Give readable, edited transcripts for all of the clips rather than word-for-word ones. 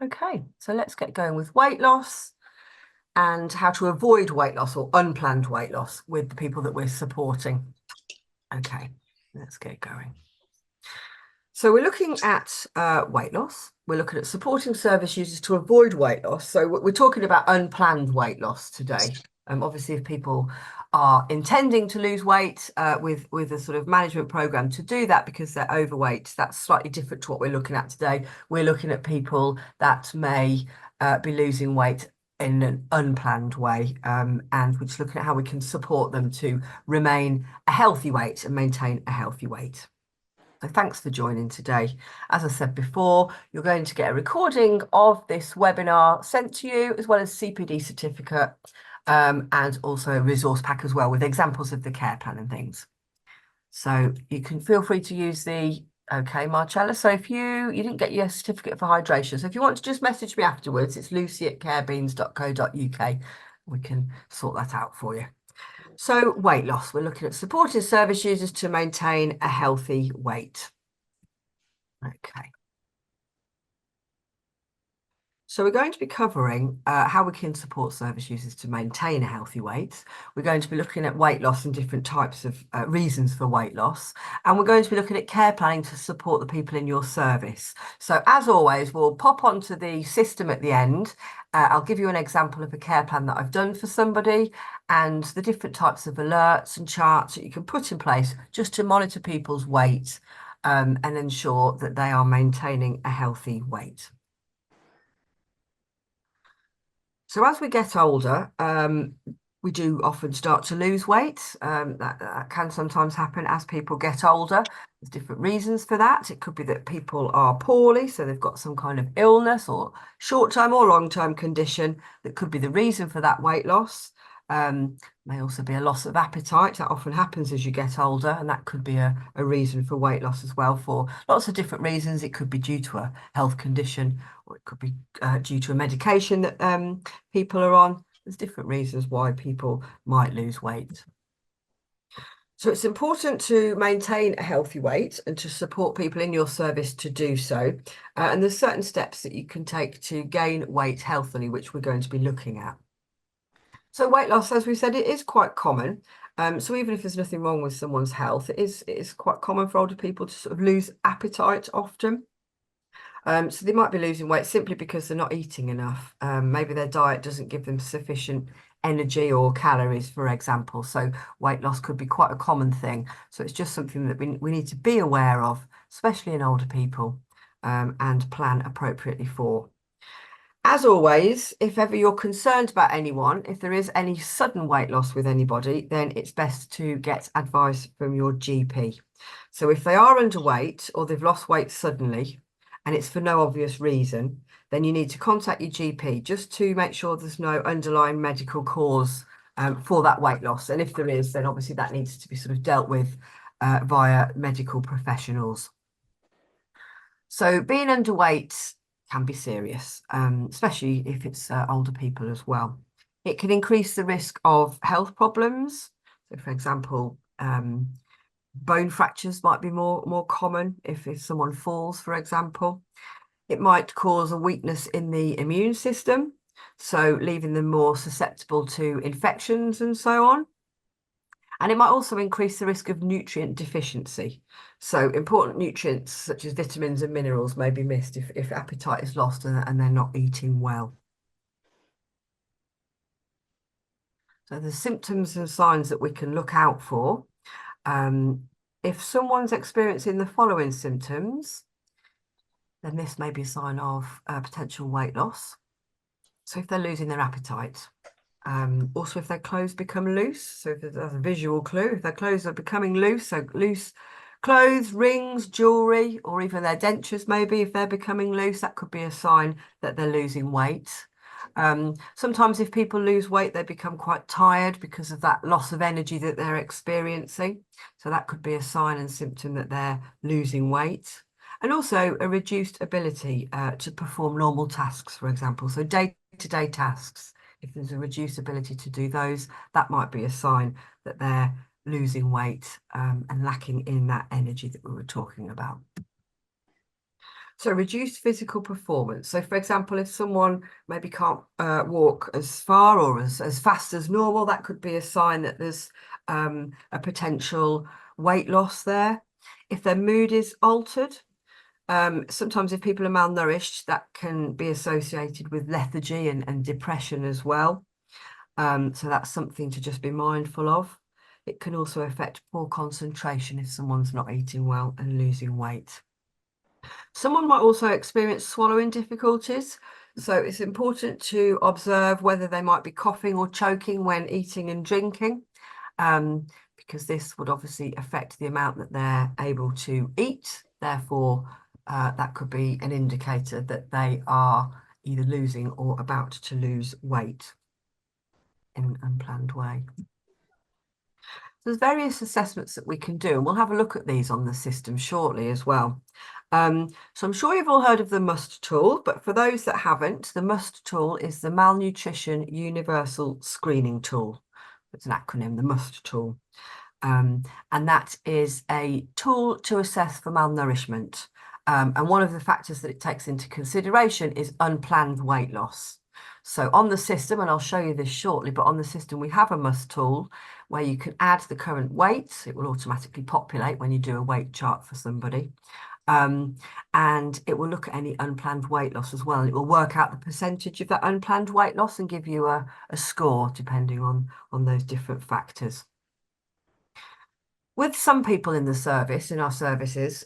Okay, so let's get going with weight loss and how to avoid weight loss or unplanned weight loss with the people that we're supporting. Okay, let's get going. So we're looking at weight loss. We're looking at supporting service users to avoid weight loss. So we're talking about unplanned weight loss today. Obviously, if people are intending to lose weight with a sort of management program to do that because they're overweight, that's slightly different to what we're looking at today. We're looking at people that may be losing weight in an unplanned way, and we're just looking at how we can support them to remain a healthy weight and maintain a healthy weight. So thanks for joining today. As I said before, you're going to get a recording of this webinar sent to you, as well as CPD certificate, and also a resource pack as well with examples of the care plan and things. So you can feel free to use okay, Marcella. So if you didn't get your certificate for hydration, so if you want to just message me afterwards, it's lucy@carebeans.co.uk. We can sort that out for you. So weight loss, we're looking at supporting service users to maintain a healthy weight. Okay. So we're going to be covering how we can support service users to maintain a healthy weight. We're going to be looking at weight loss and different types of reasons for weight loss. And we're going to be looking at care planning to support the people in your service. So as always, we'll pop onto the system at the end. I'll give you an example of a care plan that I've done for somebody and the different types of alerts and charts that you can put in place just to monitor people's weight and ensure that they are maintaining a healthy weight. So as we get older, we do often start to lose weight. That can sometimes happen as people get older. There's different reasons for that. It could be that people are poorly, so they've got some kind of illness or short-term or long-term condition that could be the reason for that weight loss. May also be a loss of appetite. That often happens as you get older, and that could be a reason for weight loss as well for lots of different reasons. It could be due to a health condition, or it could be due to a medication that people are on. There's different reasons why people might lose weight. So it's important to maintain a healthy weight and to support people in your service to do so. And there's certain steps that you can take to gain weight healthily, which we're going to be looking at. So weight loss, as we said, it is quite common. So even if there's nothing wrong with someone's health, it is quite common for older people to sort of lose appetite often. So they might be losing weight simply because they're not eating enough. Maybe their diet doesn't give them sufficient energy or calories, for example. So weight loss could be quite a common thing. So it's just something that we need to be aware of, especially in older people, and plan appropriately for. As always, if ever you're concerned about anyone, if there is any sudden weight loss with anybody, then it's best to get advice from your GP. So if they are underweight or they've lost weight suddenly, and it's for no obvious reason, then you need to contact your GP just to make sure there's no underlying medical cause for that weight loss. And if there is, then obviously that needs to be sort of dealt with via medical professionals. So being underweight can be serious, especially if it's older people as well. It can increase the risk of health problems. So, for example, bone fractures might be more common if someone falls, for example. It might cause a weakness in the immune system, so leaving them more susceptible to infections and so on. And it might also increase the risk of nutrient deficiency. So important nutrients such as vitamins and minerals may be missed if appetite is lost and they're not eating well. So the symptoms and signs that we can look out for. If someone's experiencing the following symptoms, then this may be a sign of potential weight loss. So if they're losing their appetite, also if their clothes become loose, so if there's a visual clue, if their clothes are becoming loose, so loose clothes, rings, jewelry, or even their dentures maybe, if they're becoming loose, that could be a sign that they're losing weight. Sometimes if people lose weight, they become quite tired because of that loss of energy that they're experiencing. So that could be a sign and symptom that they're losing weight. And also a reduced ability to perform normal tasks, for example. So day-to-day tasks, if there's a reduced ability to do those, that might be a sign that they're losing weight and lacking in that energy that we were talking about. So reduced physical performance. So for example, if someone maybe can't walk as far or as fast as normal, that could be a sign that there's a potential weight loss there. If their mood is altered, sometimes if people are malnourished, that can be associated with lethargy and depression as well. So that's something to just be mindful of. It can also affect poor concentration if someone's not eating well and losing weight. Someone might also experience swallowing difficulties, so it's important to observe whether they might be coughing or choking when eating and drinking, because this would obviously affect the amount that they're able to eat. Therefore, that could be an indicator that they are either losing or about to lose weight in an unplanned way. There's various assessments that we can do, and we'll have a look at these on the system shortly as well. So I'm sure you've all heard of the MUST tool, but for those that haven't, the MUST tool is the Malnutrition Universal Screening Tool. It's an acronym, the MUST tool. And that is a tool to assess for malnourishment. And one of the factors that it takes into consideration is unplanned weight loss. So on the system, and I'll show you this shortly, but on the system we have a MUST tool where you can add the current weight. It will automatically populate when you do a weight chart for somebody. And it will look at any unplanned weight loss as well. It will work out the percentage of that unplanned weight loss and give you a score depending on those different factors. With some people in the service, in our services,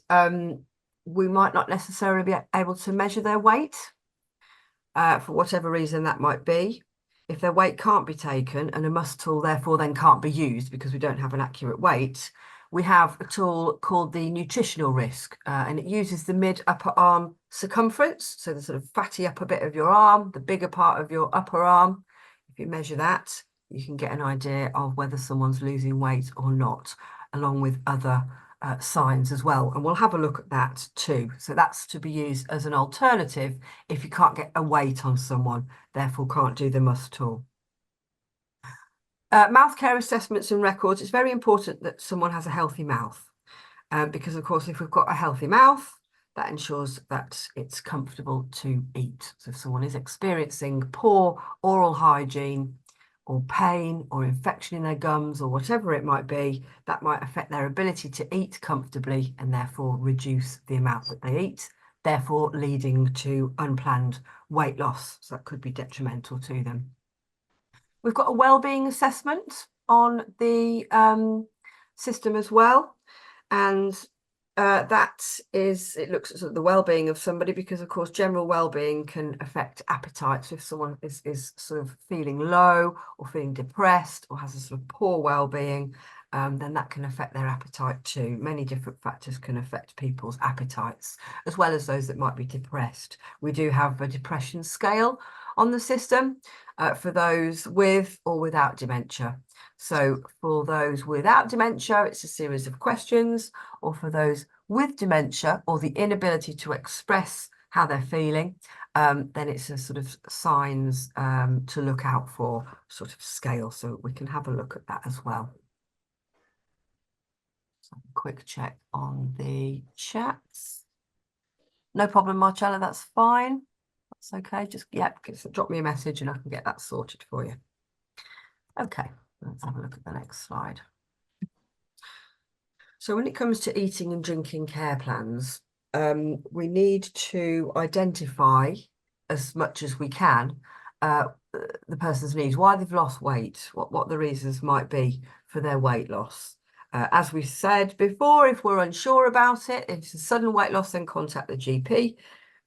we might not necessarily be able to measure their weight for whatever reason that might be. If their weight can't be taken and a MUST tool therefore then can't be used because we don't have an accurate weight, we have a tool called the nutritional risk, and it uses the mid-upper arm circumference, so the sort of fatty upper bit of your arm, the bigger part of your upper arm. If you measure that, you can get an idea of whether someone's losing weight or not, along with other signs as well. And we'll have a look at that too. So that's to be used as an alternative if you can't get a weight on someone, therefore can't do the MUST tool. Mouth care assessments and records. It's very important that someone has a healthy mouth because, of course, if we've got a healthy mouth, that ensures that it's comfortable to eat. So if someone is experiencing poor oral hygiene or pain or infection in their gums or whatever it might be, that might affect their ability to eat comfortably and therefore reduce the amount that they eat, therefore leading to unplanned weight loss. So that could be detrimental to them. We've got a wellbeing assessment on the system as well. And it looks at sort of the well-being of somebody because, of course, general well-being can affect appetite. So if someone is sort of feeling low or feeling depressed or has a sort of poor well-being, then that can affect their appetite too. Many different factors can affect people's appetites, as well as those that might be depressed. We do have a depression scale on the system for those with or without dementia. So for those without dementia, it's a series of questions, or for those with dementia or the inability to express how they're feeling, then it's a sort of signs to look out for sort of scale. So we can have a look at that as well. So quick check on the chats. No problem, Marcella, that's fine. That's okay. Just, drop me a message and I can get that sorted for you. Okay, let's have a look at the next slide. So when it comes to eating and drinking care plans, we need to identify as much as we can the person's needs, why they've lost weight, what the reasons might be for their weight loss. As we said before, if we're unsure about it, if it's a sudden weight loss, then contact the GP.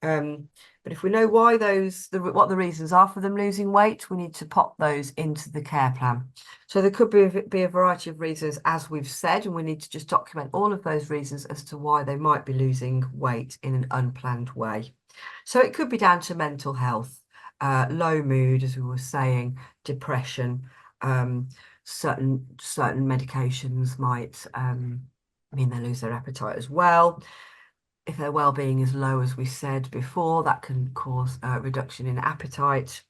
But if we know why what the reasons are for them losing weight, we need to pop those into the care plan. So there could be a variety of reasons, as we've said, and we need to just document all of those reasons as to why they might be losing weight in an unplanned way. So it could be down to mental health, low mood, as we were saying, depression. Certain medications might mean they lose their appetite as well. If their well-being is low, as we said before, that can cause a reduction in appetite.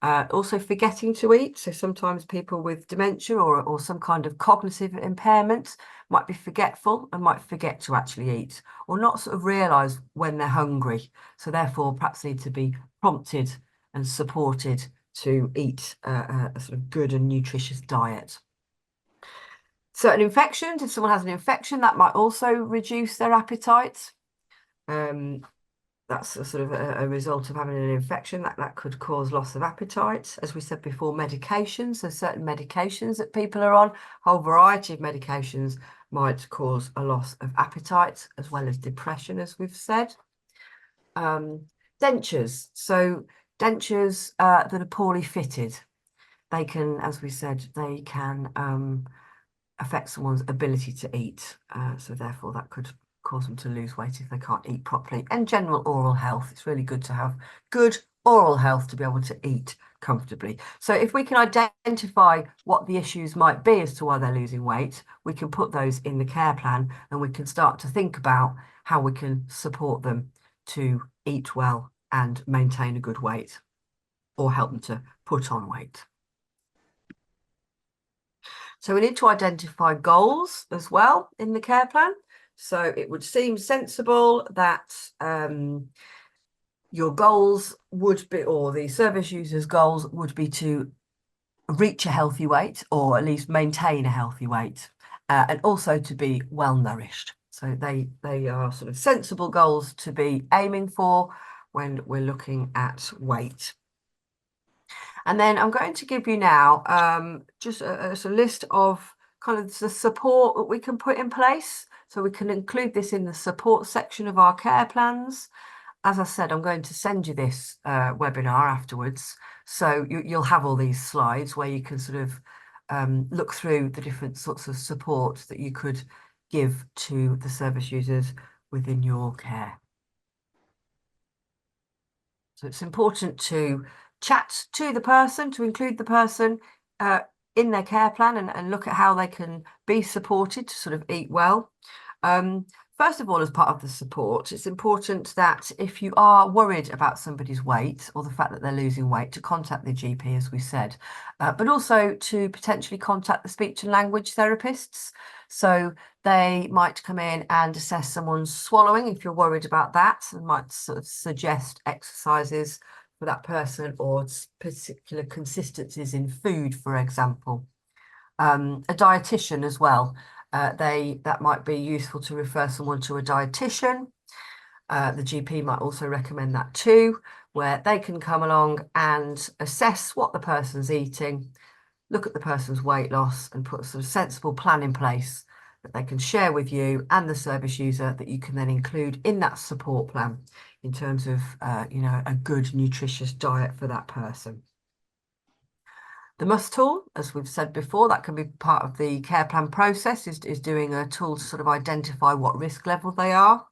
Also forgetting to eat. So sometimes people with dementia or some kind of cognitive impairment might be forgetful and might forget to actually eat or not sort of realise when they're hungry. So therefore perhaps need to be prompted and supported to eat a sort of good and nutritious diet. Certain infections, if someone has an infection, that might also reduce their appetite. That's a sort of a result of having an infection that could cause loss of appetite. As we said before, medications, so certain medications that people are on, a whole variety of medications might cause a loss of appetite as well as depression, as we've said. Dentures, so dentures that are poorly fitted, they can, as we said, they can affect someone's ability to eat. So therefore that could cause them to lose weight if they can't eat properly. And general oral health, it's really good to have good oral health to be able to eat comfortably. So if we can identify what the issues might be as to why they're losing weight, we can put those in the care plan and we can start to think about how we can support them to eat well and maintain a good weight or help them to put on weight. So we need to identify goals as well in the care plan. So it would seem sensible that your goals would be, or the service user's goals would be to reach a healthy weight or at least maintain a healthy weight and also to be well nourished. So they are sort of sensible goals to be aiming for when we're looking at weight. And then I'm going to give you now just a list of kind of the support that we can put in place. So we can include this in the support section of our care plans. As I said, I'm going to send you this webinar afterwards. So you'll have all these slides where you can sort of look through the different sorts of support that you could give to the service users within your care. So it's important to chat to the person, to include the person in their care plan and look at how they can be supported to sort of eat well. First of all, as part of the support, it's important that if you are worried about somebody's weight or the fact that they're losing weight, to contact the GP, as we said, but also to potentially contact the speech and language therapists. So they might come in and assess someone's swallowing if you're worried about that, and might sort of suggest exercises for that person or particular consistencies in food, for example. A dietitian as well. That might be useful to refer someone to a dietitian. The GP might also recommend that too, where they can come along and assess what the person's eating, look at the person's weight loss and put a sort of sensible plan in place that they can share with you and the service user that you can then include in that support plan in terms of, a good nutritious diet for that person. The must tool, as we've said before, that can be part of the care plan process, is doing a tool to sort of identify what risk level they are.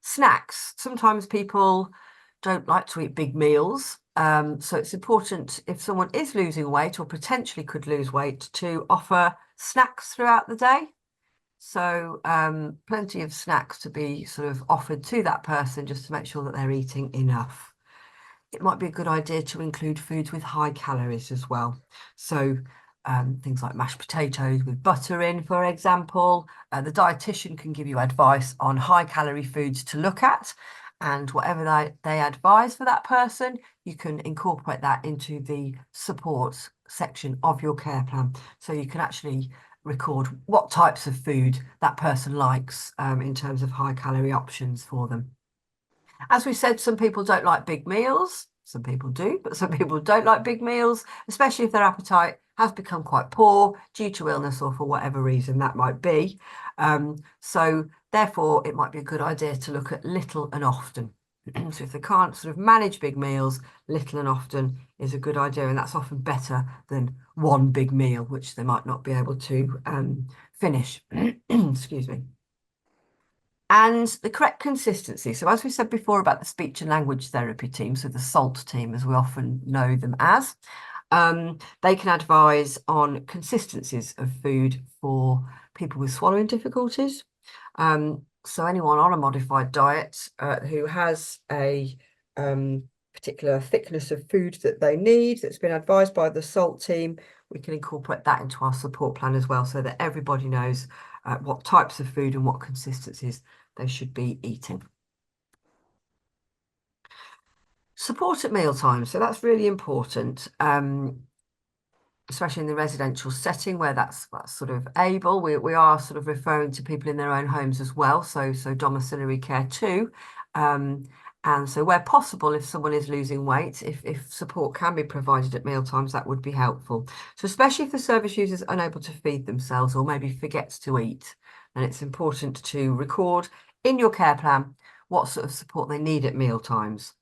Snacks. Sometimes people don't like to eat big meals. So it's important if someone is losing weight or potentially could lose weight to offer snacks throughout the day. So plenty of snacks to be sort of offered to that person just to make sure that they're eating enough. It might be a good idea to include foods with high calories as well. So things like mashed potatoes with butter in, for example. The dietitian can give you advice on high calorie foods to look at, and whatever they advise for that person, you can incorporate that into the support section of your care plan. So you can actually record what types of food that person likes in terms of high calorie options for them. As we said, some people don't like big meals. Some people do, but some people don't like big meals, especially if their appetite has become quite poor due to illness or for whatever reason that might be. So therefore, it might be a good idea to look at little and often. So if they can't sort of manage big meals, little and often is a good idea, and that's often better than one big meal, which they might not be able to finish. Excuse me. And the correct consistency. So as we said before about the speech and language therapy team, so the SALT team, as we often know them as, they can advise on consistencies of food for people with swallowing difficulties. So anyone on a modified diet who has a particular thickness of food that they need that's been advised by the SALT team, we can incorporate that into our support plan as well, so that everybody knows what types of food and what consistencies they should be eating. Support at mealtime, so that's really important. Especially in the residential setting where that's sort of able. We are sort of referring to people in their own homes as well, so domiciliary care too. And so where possible, if someone is losing weight, if support can be provided at mealtimes, that would be helpful. So especially if the service user is unable to feed themselves or maybe forgets to eat, then it's important to record in your care plan what sort of support they need at mealtimes.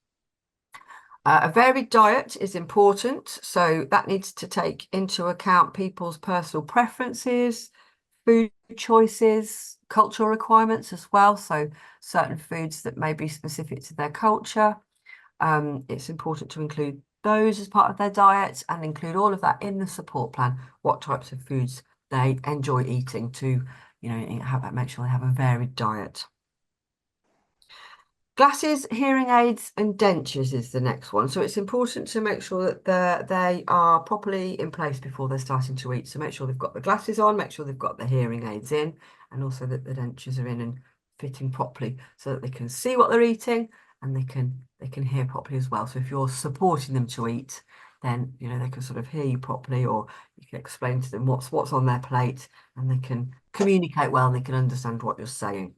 A varied diet is important, so that needs to take into account people's personal preferences, food choices, cultural requirements as well. So certain foods that may be specific to their culture. It's important to include those as part of their diet and include all of that in the support plan, what types of foods they enjoy eating to, make sure they have a varied diet. Glasses, hearing aids and dentures is the next one. So it's important to make sure that they are properly in place before they're starting to eat. So make sure they've got the glasses on, make sure they've got the hearing aids in, and also that the dentures are in and fitting properly so that they can see what they're eating and they can hear properly as well. So if you're supporting them to eat, then they can sort of hear you properly, or you can explain to them what's on their plate, and they can communicate well and they can understand what you're saying.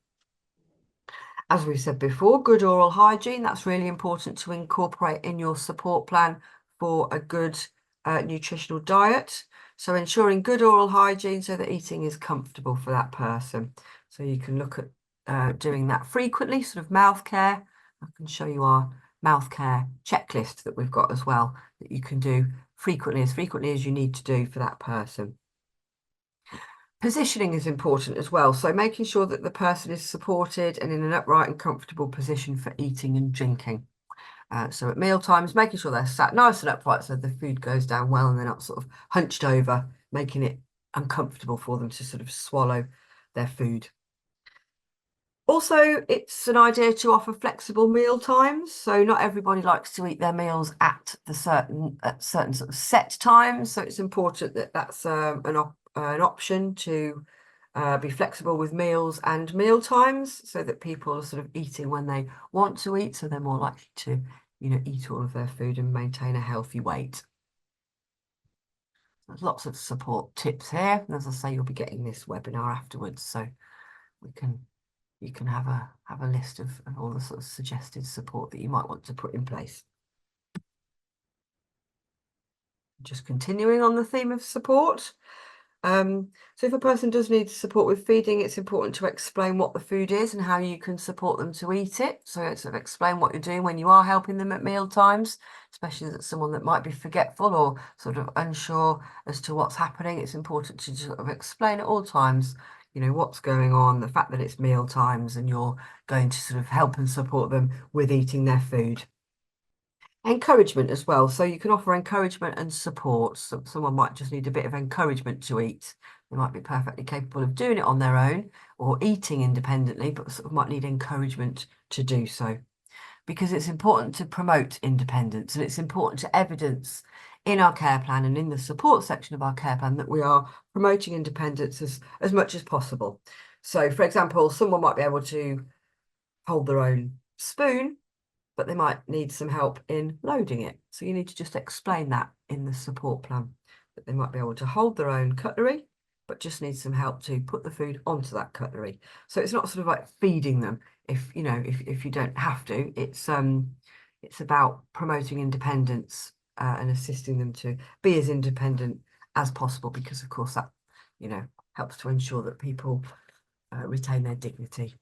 As we said before, good oral hygiene, that's really important to incorporate in your support plan for a good nutritional diet. So ensuring good oral hygiene so that eating is comfortable for that person. So you can look at doing that frequently, sort of mouth care. I can show you our mouth care checklist that we've got as well, that you can do frequently as you need to do for that person. Positioning is important as well. So making sure that the person is supported and in an upright and comfortable position for eating and drinking. So at meal times, making sure they're sat nice and upright so the food goes down well and they're not sort of hunched over, making it uncomfortable for them to sort of swallow their food. Also, it's an idea to offer flexible meal times. So not everybody likes to eat their meals at certain sort of set times. So it's important that that's an option to be flexible with meals and meal times so that people are sort of eating when they want to eat. So they're more likely to, eat all of their food and maintain a healthy weight. There's lots of support tips here. And as I say, you'll be getting this webinar afterwards. So you can have a list of all the sort of suggested support that you might want to put in place. Just continuing on the theme of support. So if a person does need support with feeding, it's important to explain what the food is and how you can support them to eat it. So sort of explain what you're doing when you are helping them at meal times, especially as someone that might be forgetful or sort of unsure as to what's happening. It's important to sort of explain at all times, what's going on, the fact that it's meal times and you're going to sort of help and support them with eating their food. Encouragement as well. So you can offer encouragement and support. So someone might just need a bit of encouragement to eat. They might be perfectly capable of doing it on their own or eating independently, but sort of might need encouragement to do so. Because it's important to promote independence and it's important to evidence in our care plan and in the support section of our care plan that we are promoting independence as much as possible. So, for example, someone might be able to hold their own spoon, but they might need some help in loading it. So you need to just explain that in the support plan, that they might be able to hold their own cutlery, but just need some help to put the food onto that cutlery. So it's not sort of like feeding them if you don't have to. It's about promoting independence and assisting them to be as independent as possible, because of course that helps to ensure that people retain their dignity.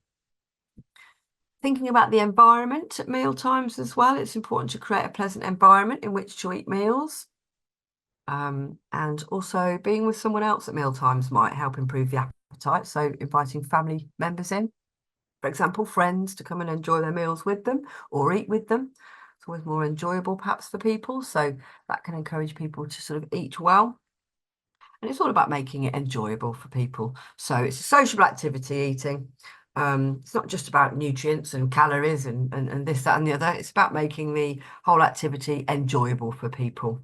Thinking about the environment at meal times as well, it's important to create a pleasant environment in which to eat meals. And also being with someone else at meal times might help improve the appetite. So inviting family members in, for example, friends to come and enjoy their meals with them or eat with them. It's always more enjoyable perhaps for people. So that can encourage people to sort of eat well. And it's all about making it enjoyable for people. So it's a sociable activity eating. It's not just about nutrients and calories and this, that, and the other. It's about making the whole activity enjoyable for people.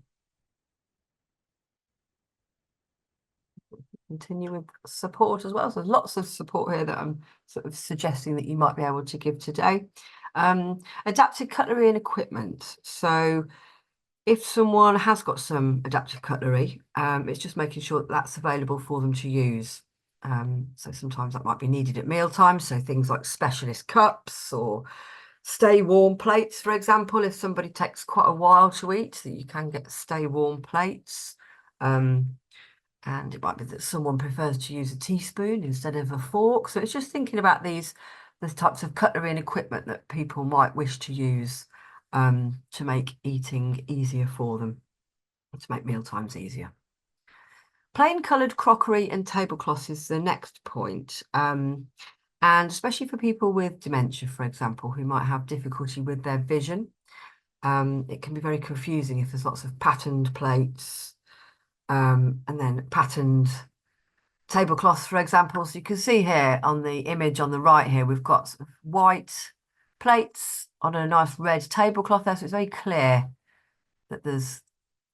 Continue with support as well. So there's lots of support here that I'm sort of suggesting that you might be able to give today. Adapted cutlery and equipment. So if someone has got some adaptive cutlery, it's just making sure that that's available for them to use. So sometimes that might be needed at mealtime. So things like specialist cups or stay warm plates, for example, if somebody takes quite a while to eat, that you can get stay warm plates. And it might be that someone prefers to use a teaspoon instead of a fork. So it's just thinking about the types of cutlery and equipment that people might wish to use to make eating easier for them, to make meal times easier. Plain coloured crockery and tablecloths is the next point. And especially for people with dementia, for example, who might have difficulty with their vision. It can be very confusing if there's lots of patterned plates and then patterned tablecloths, for example. So you can see here on the image on the right here, we've got sort of white plates on a nice red tablecloth there. So it's very clear that there's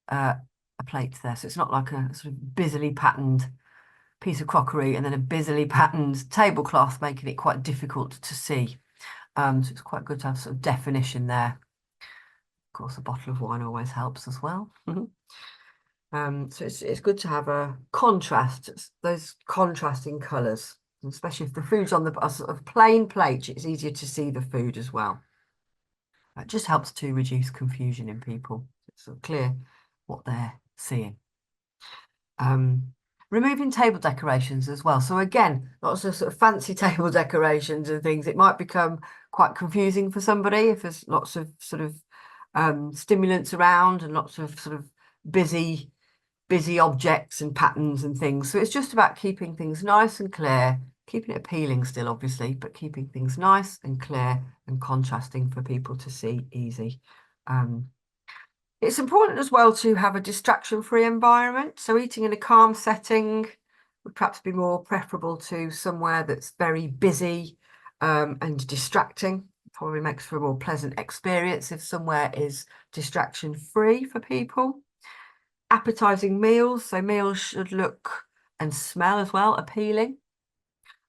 a plate there. So it's not like a sort of busily patterned piece of crockery and then a busily patterned tablecloth, making it quite difficult to see. So it's quite good to have sort of definition there. Of course, a bottle of wine always helps as well. So it's good to have a contrast, those contrasting colours, especially if the food's on a sort of plain plate, it's easier to see the food as well. It just helps to reduce confusion in people. It's sort of clear what they're seeing. Removing table decorations as well. So again, lots of sort of fancy table decorations and things. It might become quite confusing for somebody if there's lots of sort of stimulants around and lots of sort of busy objects and patterns and things. So it's just about keeping things nice and clear, keeping it appealing still, obviously, but keeping things nice and clear and contrasting for people to see easy. It's important as well to have a distraction-free environment. So eating in a calm setting would perhaps be more preferable to somewhere that's very busy and distracting. Probably makes for a more pleasant experience if somewhere is distraction-free for people. Appetizing meals, so meals should look and smell as well appealing.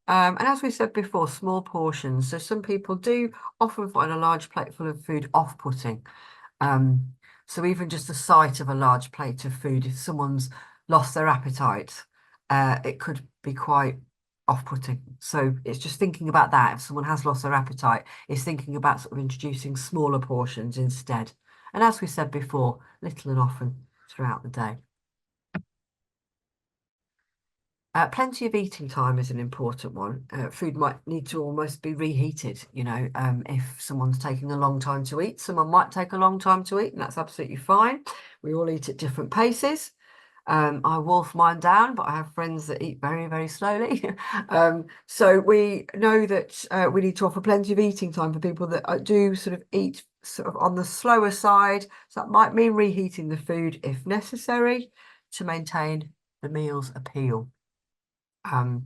And as we said before, small portions. So some people do often find a large plate full of food off-putting. So even just the sight of a large plate of food, if someone's lost their appetite, it could be quite off-putting. So it's just thinking about that. If someone has lost their appetite, it's thinking about sort of introducing smaller portions instead. And as we said before, little and often throughout the day. Plenty of eating time is an important one. Food might need to almost be reheated, if someone's taking a long time to eat. Someone might take a long time to eat, and that's absolutely fine. We all eat at different paces. I wolf mine down, but I have friends that eat very, very slowly. So we know that we need to offer plenty of eating time for people that do sort of eat sort of on the slower side. So that might mean reheating the food if necessary to maintain the meal's appeal. And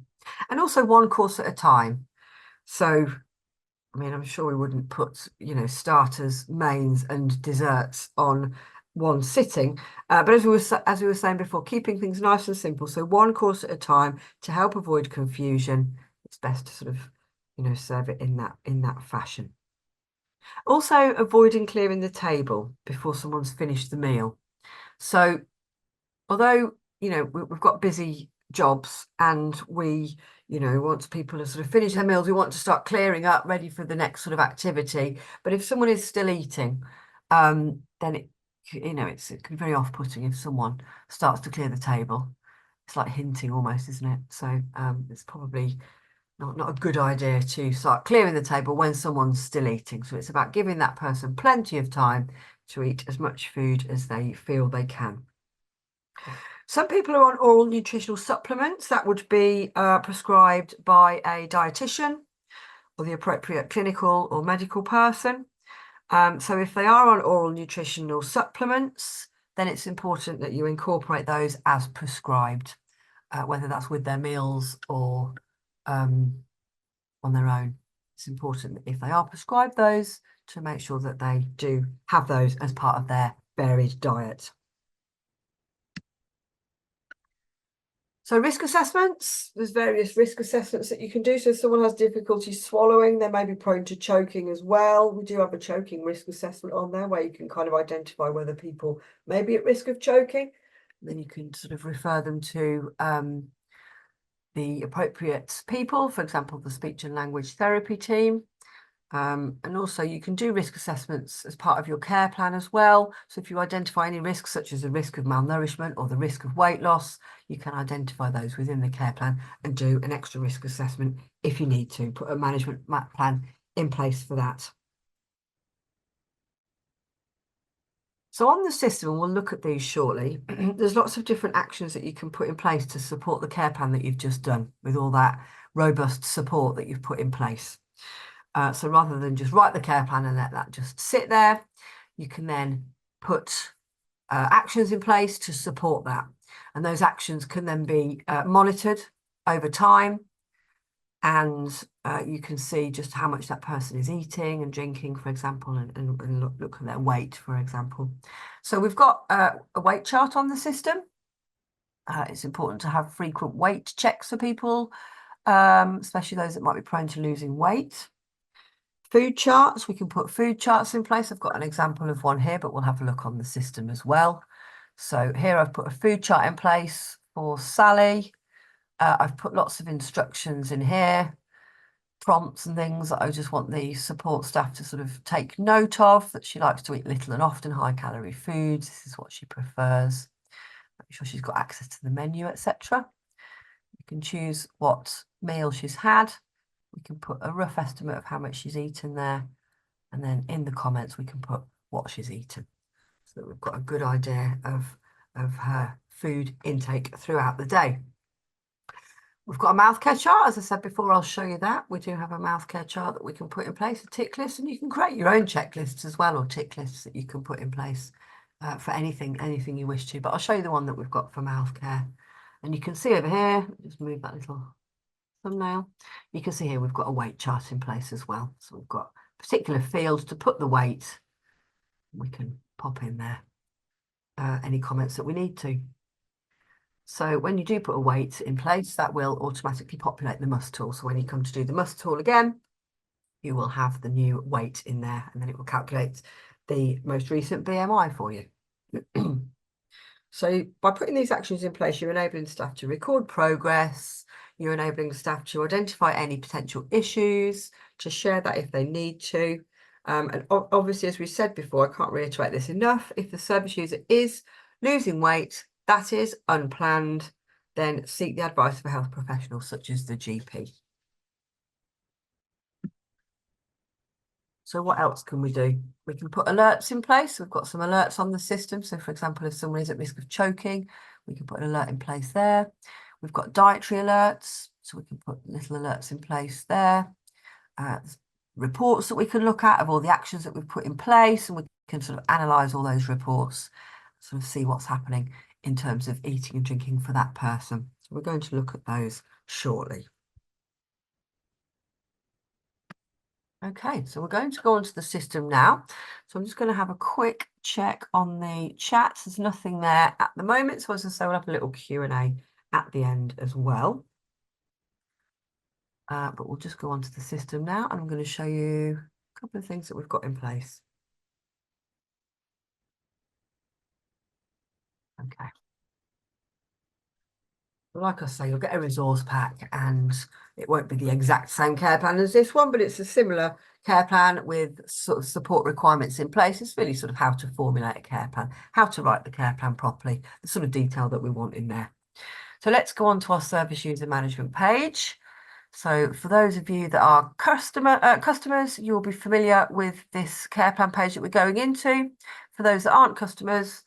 also one course at a time. So, I mean, I'm sure we wouldn't put, starters, mains, and desserts on one sitting. But as we were saying before, keeping things nice and simple. So one course at a time to help avoid confusion. It's best to sort of, serve it in that fashion. Also, avoiding clearing the table before someone's finished the meal. So although we've got busy jobs and we once people have sort of finished their meals, we want to start clearing up, ready for the next sort of activity. But if someone is still eating, then it can be very off-putting if someone starts to clear the table. It's like hinting almost, isn't it? So it's probably not a good idea to start clearing the table when someone's still eating. So it's about giving that person plenty of time to eat as much food as they feel they can. Some people are on oral nutritional supplements that would be prescribed by a dietitian or the appropriate clinical or medical person. So if they are on oral nutritional supplements, then it's important that you incorporate those as prescribed, whether that's with their meals or on their own. It's important that if they are prescribed those, to make sure that they do have those as part of their varied diet. So risk assessments, there's various risk assessments that you can do. So if someone has difficulty swallowing, they may be prone to choking as well. We do have a choking risk assessment on there where you can kind of identify whether people may be at risk of choking. And then you can sort of refer them to the appropriate people, for example, the speech and language therapy team. And also you can do risk assessments as part of your care plan as well. So if you identify any risks, such as the risk of malnourishment or the risk of weight loss, you can identify those within the care plan and do an extra risk assessment if you need to, put a management plan in place for that. So on the system, and we'll look at these shortly, there's lots of different actions that you can put in place to support the care plan that you've just done with all that robust support that you've put in place. So rather than just write the care plan and let that just sit there, you can then put actions in place to support that. And those actions can then be monitored over time. And you can see just how much that person is eating and drinking, for example, and look at their weight, for example. So we've got a weight chart on the system. It's important to have frequent weight checks for people, especially those that might be prone to losing weight. Food charts, we can put food charts in place. I've got an example of one here, but we'll have a look on the system as well. So here I've put a food chart in place for Sally. I've put lots of instructions in here, prompts and things that I just want the support staff to sort of take note of, that she likes to eat little and often high calorie foods. This is what she prefers. Make sure she's got access to the menu, etc. You can choose what meal she's had. We can put a rough estimate of how much she's eaten there. And then in the comments, we can put what she's eaten, so that we've got a good idea of her food intake throughout the day. We've got a mouth care chart. As I said before, I'll show you that. We do have a mouth care chart that we can put in place, a tick list, and you can create your own checklists as well, or tick lists that you can put in place for anything you wish to. But I'll show you the one that we've got for mouth care. And you can see over here, just move that little thumbnail. You can see here we've got a weight chart in place as well. So we've got particular fields to put the weight. We can pop in there any comments that we need to. So when you do put a weight in place, that will automatically populate the must tool. So when you come to do the must tool again, you will have the new weight in there, and then it will calculate the most recent BMI for you. So by putting these actions in place, you're enabling staff to record progress, you're enabling staff to identify any potential issues, to share that if they need to. And obviously, as we said before, I can't reiterate this enough, if the service user is losing weight, that is unplanned, then seek the advice of a health professional such as the GP. So what else can we do? We can put alerts in place. We've got some alerts on the system. So for example, if someone is at risk of choking, we can put an alert in place there. We've got dietary alerts, so we can put little alerts in place there. Reports that we can look at of all the actions that we've put in place, and we can sort of analyse all those reports, sort of see what's happening in terms of eating and drinking for that person. So we're going to look at those shortly. Okay, so we're going to go onto the system now. So I'm just going to have a quick check on the chat. There's nothing there at the moment. So as I say, we'll have a little Q&A at the end as well. But we'll just go onto the system now, and I'm going to show you a couple of things that we've got in place. Okay. Like I say, you'll get a resource pack, and it won't be the exact same care plan as this one, but it's a similar care plan with sort of support requirements in place. It's really sort of how to formulate a care plan, how to write the care plan properly, the sort of detail that we want in there. So let's go on to our service user management page. So for those of you that are customers, you'll be familiar with this care plan page that we're going into. For those that aren't customers,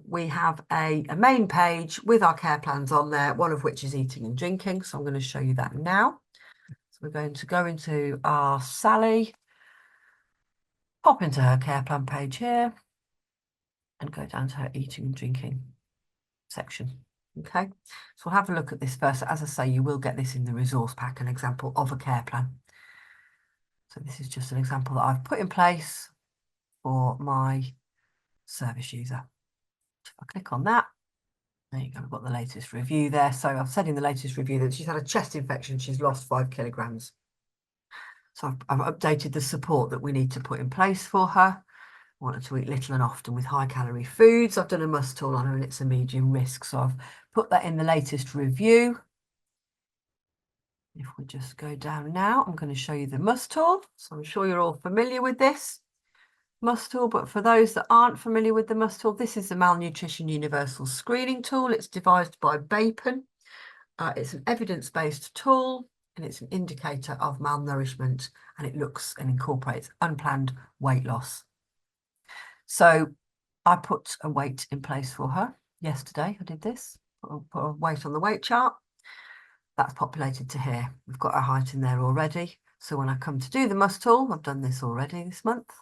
we have a main page with our care plans on there, one of which is eating and drinking. So I'm going to show you that now. So we're going to go into our Sally, pop into her care plan page here, and go down to her eating and drinking section. Okay, so we'll have a look at this first. As I say, you will get this in the resource pack, an example of a care plan. So this is just an example that I've put in place for my service user. If I click on that, there you go, I've got the latest review there. So I've said in the latest review that she's had a chest infection, she's lost 5 kilograms. So I've updated the support that we need to put in place for her. I want her to eat little and often with high calorie foods. I've done a must tool on her and it's a medium risk. So I've put that in the latest review. If we just go down now, I'm going to show you the must tool. So I'm sure you're all familiar with this must tool, but for those that aren't familiar with the must tool, this is the Malnutrition Universal Screening Tool. It's devised by Bacon. It's an evidence-based tool and it's an indicator of malnourishment, and it looks and incorporates unplanned weight loss. So I put a weight in place for her yesterday. I did this, put a weight on the weight chart. That's populated to here. We've got our height in there already. So when I come to do the must tool, I've done this already this month.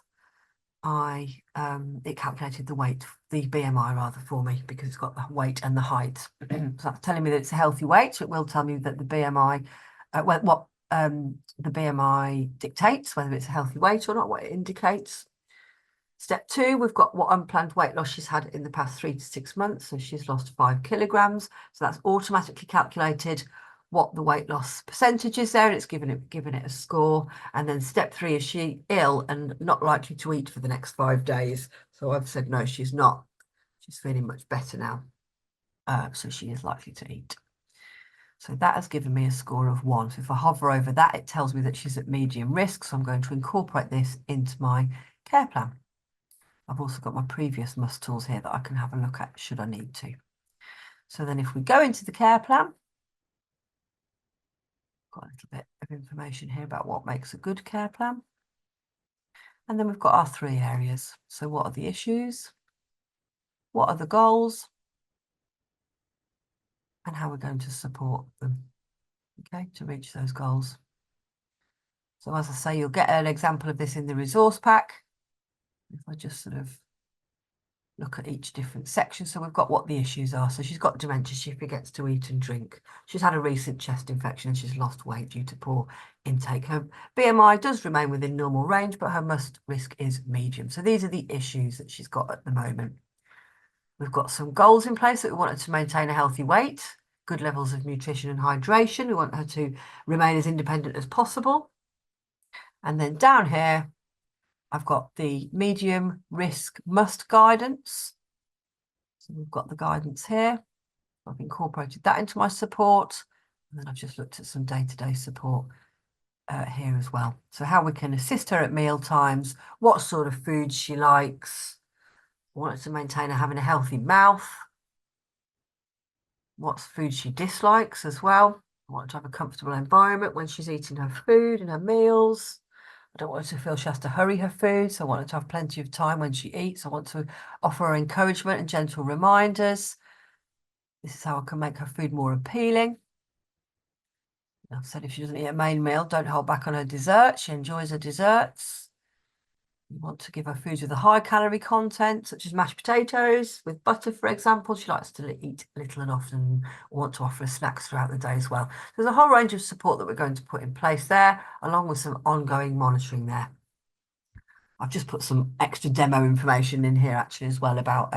It calculated the weight, the BMI rather, for me, because it's got the weight and the height. So that's telling me that it's a healthy weight. So it will tell me that the BMI, what the BMI dictates, whether it's a healthy weight or not, what it indicates. Step 2, we've got what unplanned weight loss she's had in the past 3 to 6 months. So she's lost 5 kilograms. So that's automatically calculated what the weight loss percentage is there, and it's given it a score. And then step 3, is she ill and not likely to eat for the next 5 days? So I've said no, she's not. She's feeling much better now. So she is likely to eat. So that has given me a score of 1. So if I hover over that, it tells me that she's at medium risk. So I'm going to incorporate this into my care plan. I've also got my previous must tools here that I can have a look at should I need to. So then if we go into the care plan, got a little bit of information here about what makes a good care plan. And then we've got our 3 areas. So what are the issues? What are the goals? And how we're going to support them, okay, to reach those goals. So as I say, you'll get an example of this in the resource pack. If I just sort of look at each different section. So we've got what the issues are. So she's got dementia, she forgets to eat and drink. She's had a recent chest infection and she's lost weight due to poor intake. Her BMI does remain within normal range, but her must risk is medium. So these are the issues that she's got at the moment. We've got some goals in place that we want her to maintain a healthy weight, good levels of nutrition and hydration. We want her to remain as independent as possible. And then down here, I've got the medium risk must guidance. So we've got the guidance here. I've incorporated that into my support. And then I've just looked at some day-to-day support here as well. So how we can assist her at meal times, what sort of food she likes. I want her to maintain her having a healthy mouth. What food she dislikes as well. I want her to have a comfortable environment when she's eating her food and her meals. I don't want her to feel she has to hurry her food, so I want her to have plenty of time when she eats. I want to offer her encouragement and gentle reminders. This is how I can make her food more appealing. I've said if she doesn't eat a main meal, don't hold back on her dessert. She enjoys her desserts. You want to give her foods with a high calorie content, such as mashed potatoes with butter, for example. She likes to eat little and often, or want to offer her snacks throughout the day as well. There's a whole range of support that we're going to put in place there, along with some ongoing monitoring there. I've just put some extra demo information in here actually as well about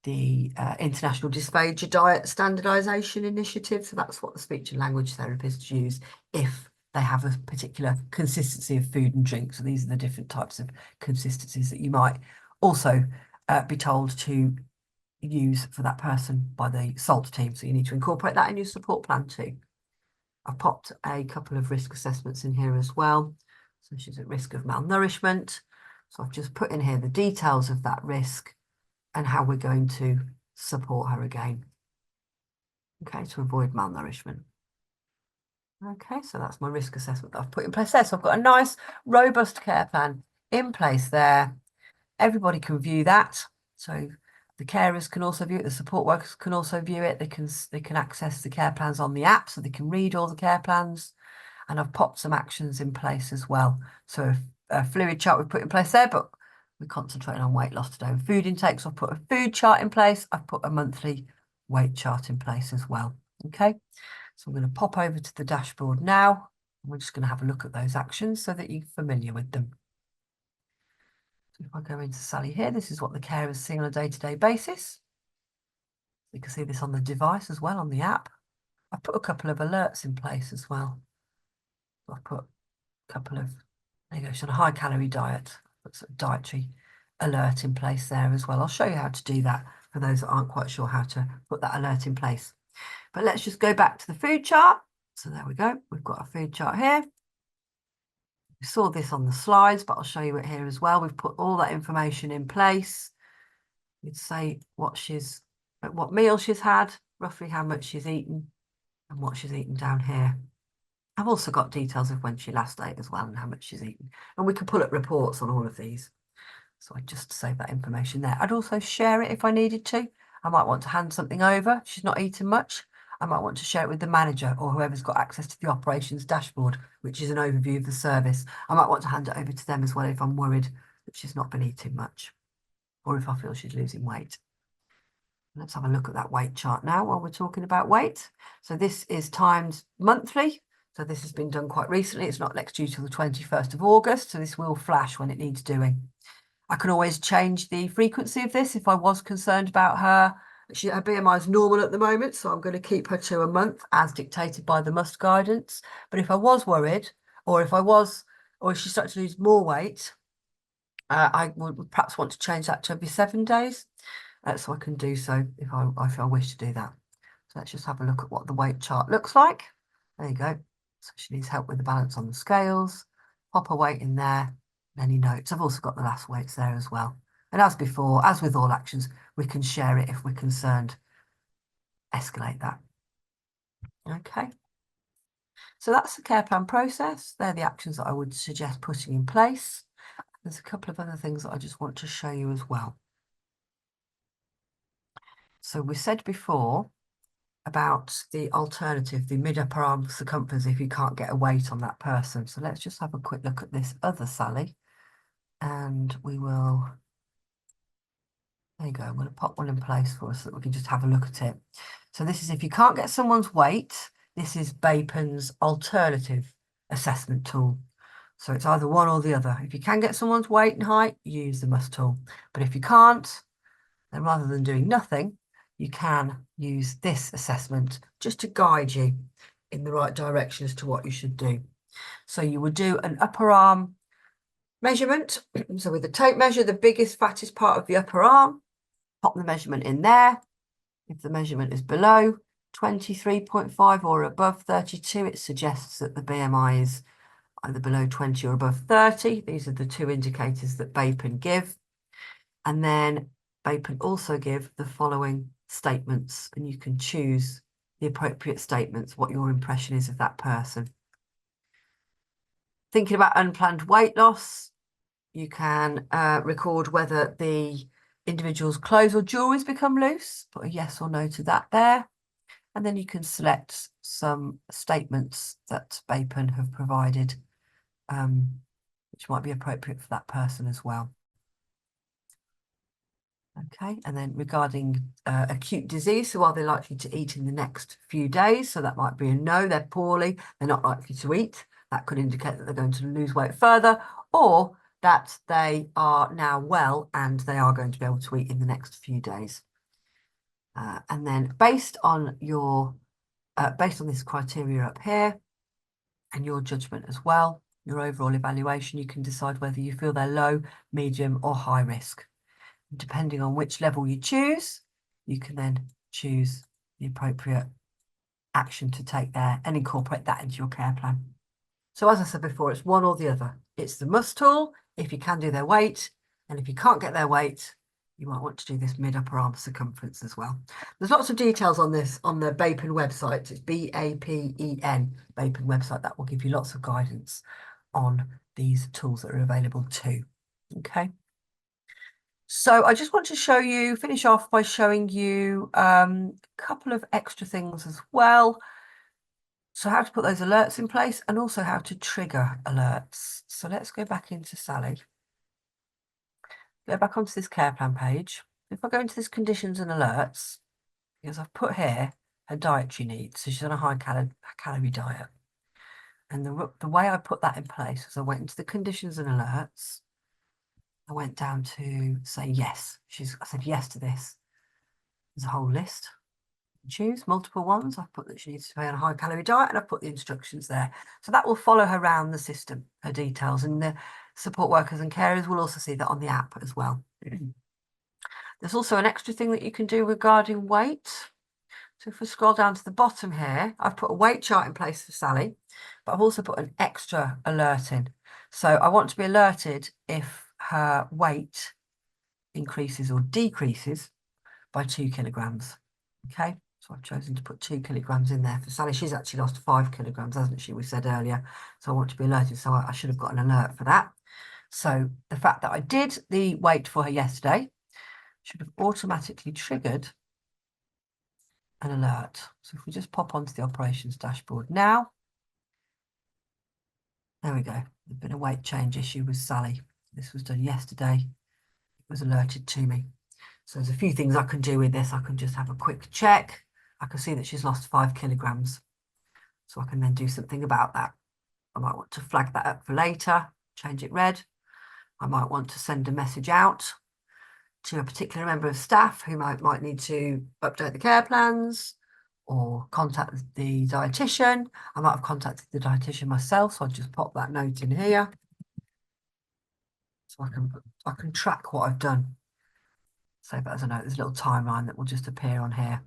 the International Dysphagia Diet Standardisation Initiative. So that's what the speech and language therapists use if they have a particular consistency of food and drink. So these are the different types of consistencies that you might also be told to use for that person by the SALT team. So you need to incorporate that in your support plan too. I've popped a couple of risk assessments in here as well. So she's at risk of malnourishment. So I've just put in here the details of that risk and how we're going to support her again, okay, to avoid malnourishment. Okay, so that's my risk assessment that I've put in place there. So I've got a nice, robust care plan in place there. Everybody can view that. So the carers can also view it, the support workers can also view it. They can access the care plans on the app, so they can read all the care plans. And I've popped some actions in place as well. So a fluid chart we've put in place there, but we're concentrating on weight loss today. Food intakes, I've put a food chart in place. I've put a monthly weight chart in place as well. Okay, so I'm going to pop over to the dashboard now. We're just going to have a look at those actions so that you're familiar with them. So if I go into Sally here, this is what the carers see on a day-to-day basis. You can see this on the device as well, on the app. I've put a couple of alerts in place as well. I've put a couple of, there you go, she's on a high calorie diet. Put some dietary alert in place there as well. I'll show you how to do that for those that aren't quite sure how to put that alert in place. But let's just go back to the food chart. So there we go. We've got a food chart here. We saw this on the slides, but I'll show you it here as well. We've put all that information in place. You'd say what meal she's had, roughly how much she's eaten, and what she's eaten down here. I've also got details of when she last ate as well and how much she's eaten. And we can pull up reports on all of these. So I just save that information there. I'd also share it if I needed to. I might want to hand something over. She's not eating much. I might want to share it with the manager or whoever's got access to the operations dashboard, which is an overview of the service. I might want to hand it over to them as well if I'm worried that she's not been eating much or if I feel she's losing weight. Let's have a look at that weight chart now while we're talking about weight. So this is timed monthly. So this has been done quite recently. It's not next due till the 21st of August. So this will flash when it needs doing. I can always change the frequency of this if I was concerned about her. Her BMI is normal at the moment, so I'm going to keep her to a month as dictated by the MUST guidance. But if I was worried, or if she started to lose more weight, I would perhaps want to change that to every 7 days. So I can do so if I wish to do that. So let's just have a look at what the weight chart looks like. There you go. So she needs help with the balance on the scales. Pop her weight in there. Any notes. I've also got the last weights there as well. And as before, as with all actions, we can share it if we're concerned. Escalate that. Okay. So that's the care plan process. They're the actions that I would suggest putting in place. There's a couple of other things that I just want to show you as well. So we said before about the alternative, the mid-upper arm circumference, if you can't get a weight on that person. So let's just have a quick look at this other Sally. And we will, there you go, I'm going to pop one in place for us so that we can just have a look at it. So this is if you can't get someone's weight, this is Bapen's alternative assessment tool. So it's either one or the other. If you can get someone's weight and height, use the MUST tool. But if you can't, then rather than doing nothing, you can use this assessment just to guide you in the right direction as to what you should do. So you would do an upper arm measurement. So with the tape measure, the biggest, fattest part of the upper arm, pop the measurement in there. If the measurement is below 23.5 or above 32, it suggests that the BMI is either below 20 or above 30. These are the two indicators that Bapen give. And then Bapen also give the following statements, and you can choose the appropriate statements, what your impression is of that person. Thinking about unplanned weight loss, you can record whether the individual's clothes or jewelry has become loose. Put a yes or no to that there. And then you can select some statements that Bapen have provided, which might be appropriate for that person as well. Okay, and then regarding acute disease, so are they likely to eat in the next few days? So that might be a no, they're poorly, they're not likely to eat. That could indicate that they're going to lose weight further, or that they are now well and they are going to be able to eat in the next few days. And then based on this criteria up here and your judgment as well, your overall evaluation, you can decide whether you feel they're low, medium or high risk. Depending on which level you choose, you can then choose the appropriate action to take there and incorporate that into your care plan. So as I said before, it's one or the other. It's the MUST tool if you can do their weight, and if you can't get their weight, you might want to do this mid-upper arm circumference as well. There's lots of details on this on the Bapen website. It's BAPEN, Bapen website. That will give you lots of guidance on these tools that are available too. Okay. So I just want to finish off by showing you a couple of extra things as well. So how to put those alerts in place and also how to trigger alerts. So let's go back into Sally. Go back onto this care plan page. If I go into this conditions and alerts, because I've put here her dietary needs. So she's on a high calorie diet. And the way I put that in place was I went into the conditions and alerts. I went down to say yes. I said yes to this. There's a whole list. Choose multiple ones. I've put that she needs to be on a high calorie diet and I've put the instructions there. So that will follow her around the system, her details, and the support workers and carers will also see that on the app as well. There's also an extra thing that you can do regarding weight. So if we scroll down to the bottom here, I've put a weight chart in place for Sally, but I've also put an extra alert in. So I want to be alerted if her weight increases or decreases by 2 kilograms. Okay, so I've chosen to put 2 kilograms in there for Sally. She's actually lost 5 kilograms, hasn't she? We said earlier. So I want to be alerted. So I should have got an alert for that. So the fact that I did the weight for her yesterday should have automatically triggered an alert. So if we just pop onto the operations dashboard now, there we go. There's been a weight change issue with Sally. This was done yesterday. It was alerted to me. So there's a few things I can do with this. I can just have a quick check. I can see that she's lost 5 kilograms. So I can then do something about that. I might want to flag that up for later, change it red. I might want to send a message out to a particular member of staff who might need to update the care plans or contact the dietitian. I might have contacted the dietitian myself, so I'll just pop that note in here. So I can track what I've done. Save that as a note. There's a little timeline that will just appear on here.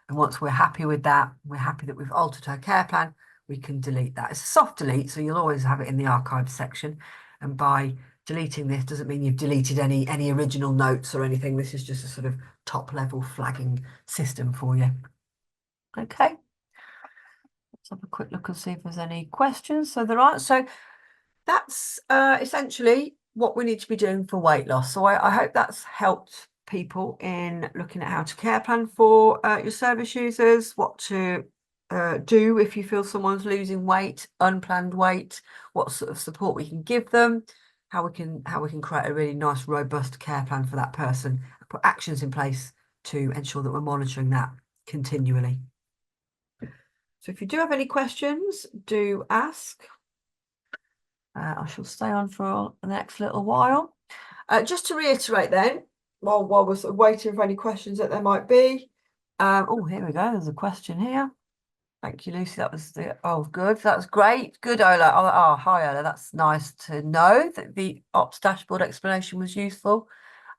And once we're happy with that, we're happy that we've altered her care plan, we can delete that. It's a soft delete, so you'll always have it in the archive section. And by deleting this doesn't mean you've deleted any original notes or anything. This is just a sort of top level flagging system for you. Okay. Let's have a quick look and see if there's any questions. So there aren't. So that's essentially what we need to be doing for weight loss. So I hope that's helped people in looking at how to care plan for your service users, what to do if you feel someone's losing weight, unplanned weight, what sort of support we can give them, how we can create a really nice, robust care plan for that person, put actions in place to ensure that we're monitoring that continually. So if you do have any questions, do ask. I shall stay on for the next little while. Just to reiterate then, while we're sort of waiting for any questions that there might be. Oh, here we go. There's a question here. Thank you, Lucy. That was good. That's great. Good, Ola. Oh, hi, Ola. That's nice to know that the ops dashboard explanation was useful.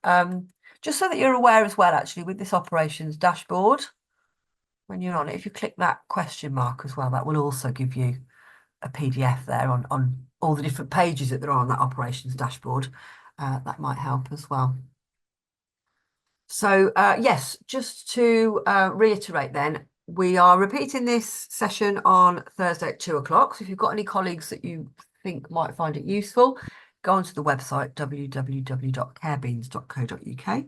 Just so that you're aware as well, actually, with this operations dashboard, when you're on it, if you click that question mark as well, that will also give you a PDF there on all the different pages that there are on that operations dashboard. That might help as well. So yes, just to reiterate then, we are repeating this session on Thursday at 2 o'clock. So if you've got any colleagues that you think might find it useful, go onto the website www.carebeans.co.uk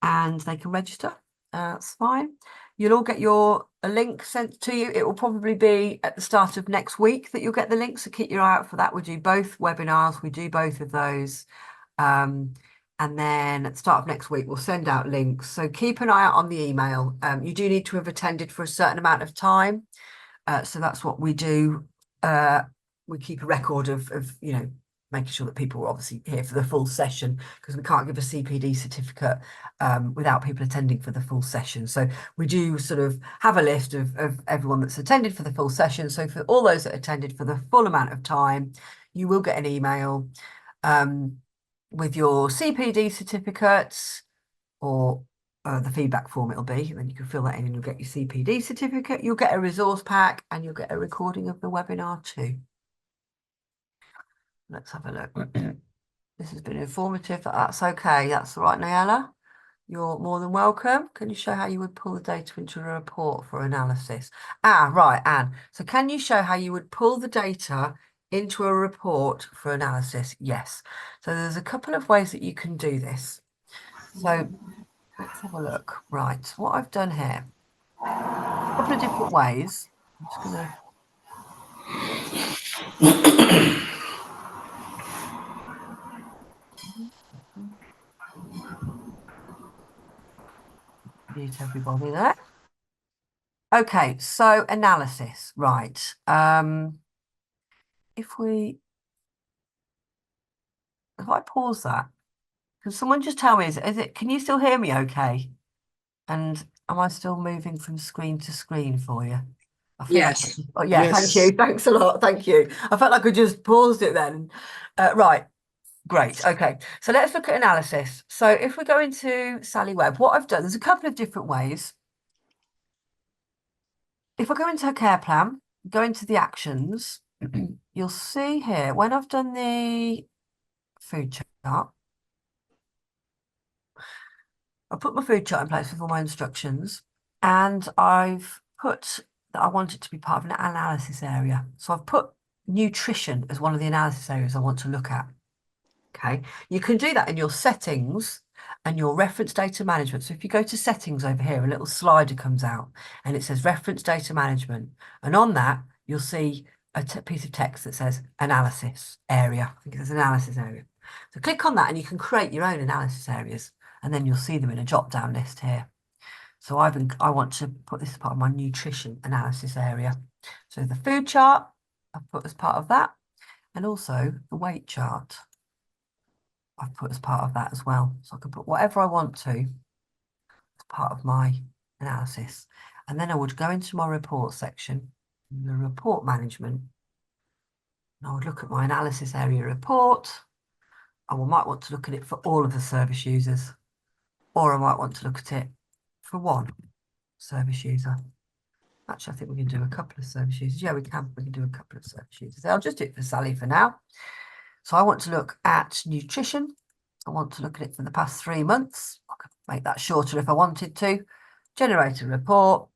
and they can register. That's fine. You'll all get a link sent to you. It will probably be at the start of next week that you'll get the link. So keep your eye out for that. We do both webinars. We do both of those. And then at the start of next week, we'll send out links. So keep an eye out on the email. You do need to have attended for a certain amount of time. So that's what we do. We keep a record of making sure that people are obviously here for the full session, because we can't give a CPD certificate without people attending for the full session. So we do sort of have a list of everyone that's attended for the full session. So for all those that attended for the full amount of time, you will get an email with your CPD certificates or the feedback form it'll be, and then you can fill that in and you'll get your CPD certificate. You'll get a resource pack and you'll get a recording of the webinar too. Let's have a look. This has been informative. That's okay. That's all right, Niella. You're more than welcome. Can you show how you would pull the data into a report for analysis? Right, Anne. So can you show how you would pull the data into a report for analysis? Yes. So there's a couple of ways that you can do this. So let's have a look. Right, what I've done here, a couple of different ways. I'm just going to Mute everybody there. Okay, so analysis, right. If I pause that, can someone just tell me, can you still hear me okay? And am I still moving from screen to screen for you? I feel like, Yes. oh yeah, thank you. Yes. Thanks a lot. Thank you. I felt like I just paused it then. Right, great. Okay, so let's look at analysis. So if we go into Sally Webb, what I've done, there's a couple of different ways. If I go into her care plan, go into the actions, you'll see here when I've done the food chart, I put my food chart in place with all my instructions, and I've put that I want it to be part of an analysis area. So I've put nutrition as one of the analysis areas I want to look at. Okay, you can do that in your settings and your reference data management. So if you go to settings over here, a little slider comes out and it says reference data management. And on that, you'll see a piece of text that says analysis area. I think it says analysis area. So click on that and you can create your own analysis areas and then you'll see them in a drop down list here. So I want to put this as part of my nutrition analysis area. So the food chart, I've put as part of that, and also the weight chart. I've put as part of that as well. So I can put whatever I want to as part of my analysis. And then I would go into my report section, the report management. And I would look at my analysis area report. I might want to look at it for all of the service users, or I might want to look at it for one service user. Actually, I think we can do a couple of service users. Yeah, we can. We can do a couple of service users. I'll just do it for Sally for now. So I want to look at nutrition. I want to look at it for the past 3 months. I could make that shorter if I wanted to. Generate a report,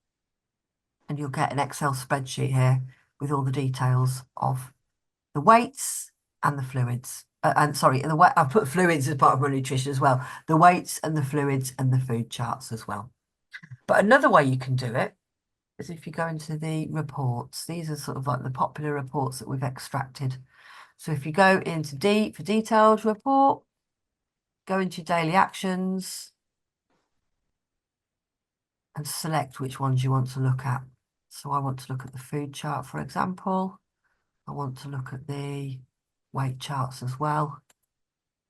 and you'll get an Excel spreadsheet here with all the details of the weights and the fluids. And sorry, I've put fluids as part of my nutrition as well. The weights and the fluids and the food charts as well. But another way you can do it is if you go into the reports. These are sort of like the popular reports that we've extracted. So if you go into D for detailed report, go into daily actions and select which ones you want to look at. So I want to look at the food chart, for example. I want to look at the weight charts as well.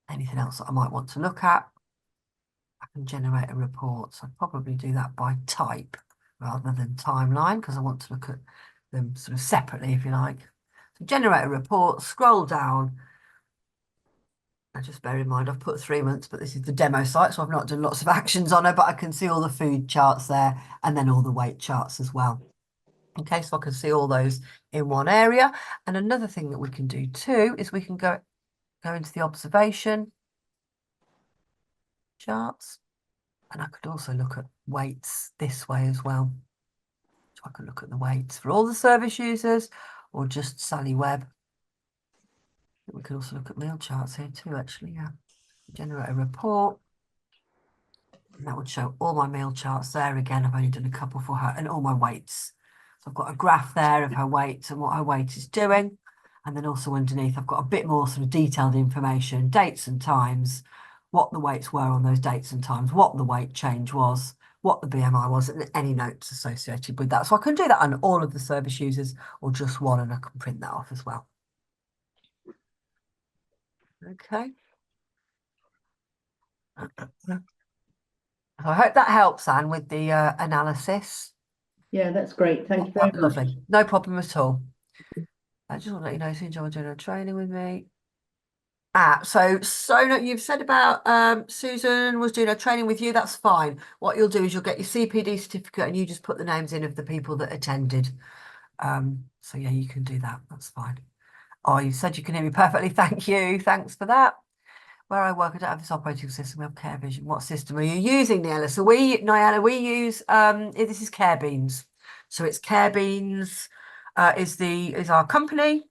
Anything else that I might want to look at, I can generate a report. So I'd probably do that by type rather than timeline because I want to look at them sort of separately, if you like. So generate a report, scroll down. And just bear in mind, I've put 3 months, but this is the demo site, so I've not done lots of actions on it, but I can see all the food charts there and then all the weight charts as well. Okay, so I can see all those in one area. And another thing that we can do too is we can go into the observation charts, and I could also look at weights this way as well. So I could look at the weights for all the service users or just Sally Webb. We could also look at meal charts here too, actually, yeah. Generate a report. And that would show all my meal charts there. Again, I've only done a couple for her and all my weights. So I've got a graph there of her weight and what her weight is doing. And then also underneath, I've got a bit more sort of detailed information, dates and times, what the weights were on those dates and times, what the weight change was, what the BMI was, and any notes associated with that. So I can do that on all of the service users or just one, and I can print that off as well. Okay. I hope that helps, Anne, with the analysis. Yeah, that's great. Thank you very much. Lovely. No problem at all. I just want to let you know, soon you're doing a training with me. So Sona, you've said about Susan was doing a training with you. That's fine. What you'll do is you'll get your CPD certificate and you just put the names in of the people that attended. So yeah, you can do that. That's fine. Oh, you said you can hear me perfectly. Thank you. Thanks for that. Where I work, I don't have this operating system. We have Care Vision. What system are you using, Niala? So Niala, we use this is Care Beans. So it's Care Beans is our company.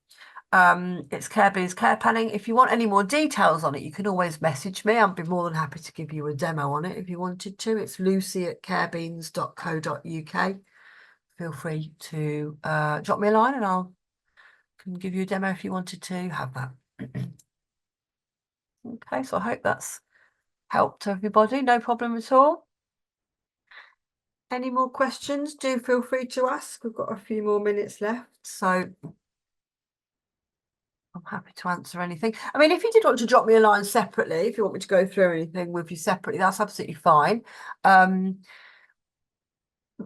It's Care Beans Care Planning. If you want any more details on it, you can always message me. I'd be more than happy to give you a demo on it if you wanted to. It's lucy@carebeans.co.uk. Feel free to drop me a line and I'll can give you a demo if you wanted to have that. Okay, so I hope that's helped everybody. No problem at all. Any more questions? Do feel free to ask. We've got a few more minutes left, so I'm happy to answer anything. I mean, if you did want to drop me a line separately, if you want me to go through anything with you separately, that's absolutely fine.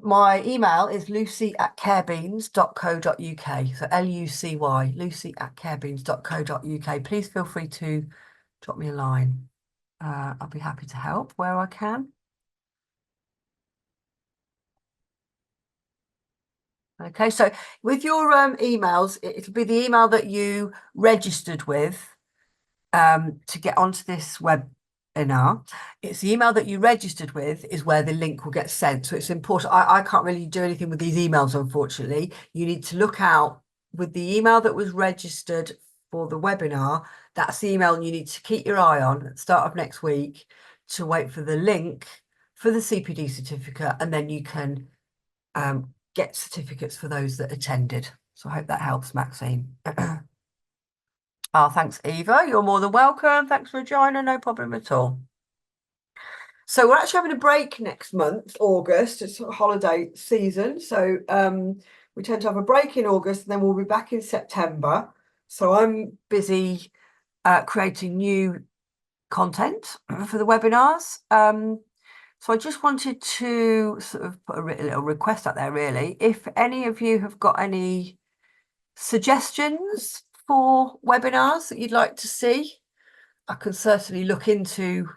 My email is lucy@carebeans.co.uk. So Lucy, lucy@carebeans.co.uk. Please feel free to drop me a line. I'll be happy to help where I can. Okay, so with your emails, it'll be the email that you registered with to get onto this webinar. It's the email that you registered with is where the link will get sent. So it's important. I can't really do anything with these emails, unfortunately. You need to look out with the email that was registered for the webinar. That's the email you need to keep your eye on at the start of next week to wait for the link for the CPD certificate, and then you can get certificates for those that attended. So I hope that helps, Maxine. Oh, thanks, Eva. You're more than welcome. Thanks, Regina. No problem at all. So we're actually having a break next month, August. It's a holiday season. So we tend to have a break in August, and then we'll be back in September. So I'm busy creating new content for the webinars. So I just wanted to sort of put a little request out there, really. If any of you have got any suggestions for webinars that you'd like to see, I can certainly look into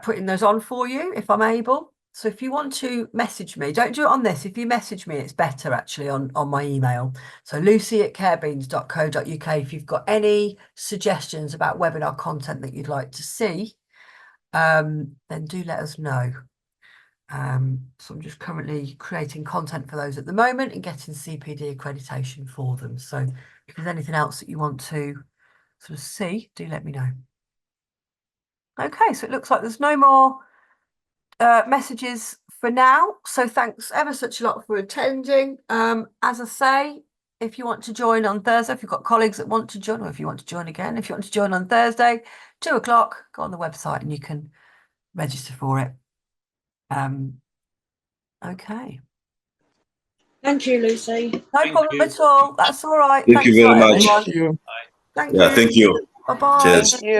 putting those on for you if I'm able. So if you want to message me, don't do it on this. If you message me, it's better actually on my email. So lucy@carebeans.co.uk. If you've got any suggestions about webinar content that you'd like to see, then do let us know. So I'm just currently creating content for those at the moment and getting CPD accreditation for them. So if there's anything else that you want to sort of see, do let me know. Okay, so it looks like there's no more messages for now. So thanks ever such a lot for attending. As I say, if you want to join on Thursday, if you've got colleagues that want to join, or if you want to join again, if you want to join on Thursday, 2 o'clock, go on the website and you can register for it. Okay. Thank you, Lucy. No problem at all. That's all right. Thank you Thanks a very lot, much. everyone. Thank you. Thank Yeah, you. thank you. Bye-bye. Cheers. Thank you.